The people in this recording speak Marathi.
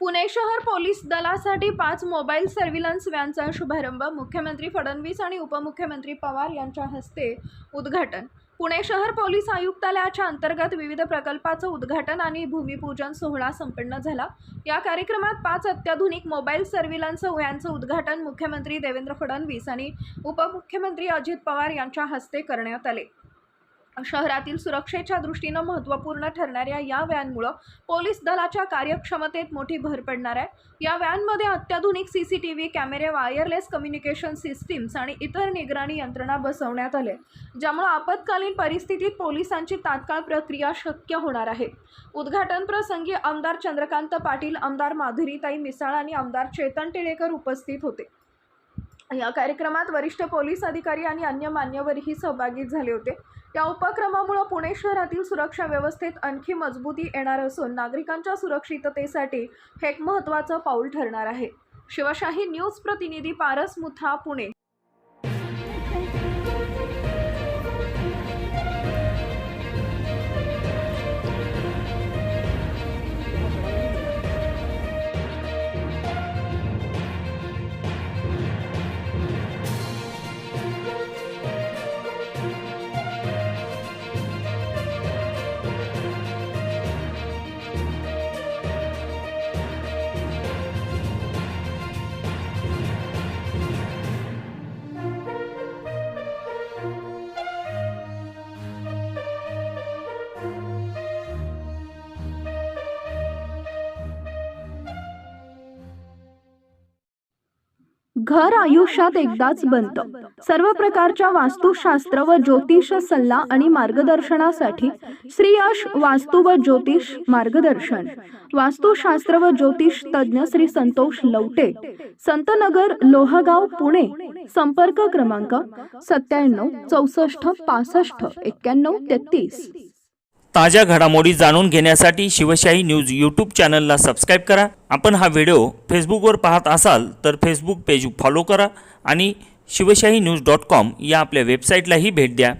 पुणे शहर पोलीस दलासाठी 5 मोबाईल सर्व्हिलन्स व्हॅनचा शुभारंभ. मुख्यमंत्री फडणवीस आणि उपमुख्यमंत्री पवार यांच्या हस्ते उद्घाटन. पुणे शहर पोलीस आयुक्तालयाच्या अंतर्गत विविध प्रकल्पाचं उद्घाटन आणि भूमिपूजन सोहळा संपन्न झाला. या कार्यक्रमात 5 अत्याधुनिक मोबाईल सर्व्हिलन्स व्हॅनचं उद्घाटन मुख्यमंत्री देवेंद्र फडणवीस आणि उपमुख्यमंत्री अजित पवार यांच्या हस्ते करण्यात आले. शहरातील सुरक्षेच्या दृष्टीनं महत्त्वपूर्ण ठरणाऱ्या या व्हॅनमुळे पोलीस दलाच्या कार्यक्षमतेत मोठी भर पडणार आहे. या व्हॅनमध्ये अत्याधुनिक CCTV कॅमेरे, वायरलेस कम्युनिकेशन सिस्टीम्स आणि इतर निगराणी यंत्रणा बसवण्यात आले, ज्यामुळे आपत्कालीन परिस्थितीत पोलिसांची तात्काळ प्रक्रिया शक्य होणार आहे. उद्घाटन प्रसंगी आमदार चंद्रकांत पाटील, आमदार माधुरीताई मिसाळ आणि आमदार चेतन टिळेकर उपस्थित होते. या कार्यक्रमात वरिष्ठ पोलीस अधिकारी आणि अन्य मान्यवरही सहभागी झाले होते. या उपक्रमामुळे पुणे शहरातील सुरक्षा व्यवस्थेत आणखी मजबूती येणार असून नागरिकांच्या सुरक्षिततेसाठी हे एक महत्त्वाचं पाऊल ठरणार आहे. शिवशाही न्यूज प्रतिनिधी पारस मुथा, पुणे. घर आयुष्यात एकदाच बनतं. सर्व प्रकारच्या वास्तुशास्त्र व ज्योतिष सल्ला आणि मार्गदर्शनासाठी श्री यश वास्तु व ज्योतिष मार्गदर्शन. वास्तुशास्त्र व ज्योतिष तज्ञ श्री संतोष लवटे, संतनगर, लोहगाव, पुणे. संपर्क क्रमांक 97 64 65 91 33. ताज्या घडामोडी जाणून घेण्यासाठी शिवशाही न्यूज यूट्यूब चॅनलला सबस्क्राईब करा. आपण हा व्हिडिओ फेसबुकवर पाहत असाल तर फेसबुक पेज फॉलो करा आणि शिवशाही न्यूज.com या आपल्या वेबसाईटलाही भेट द्या.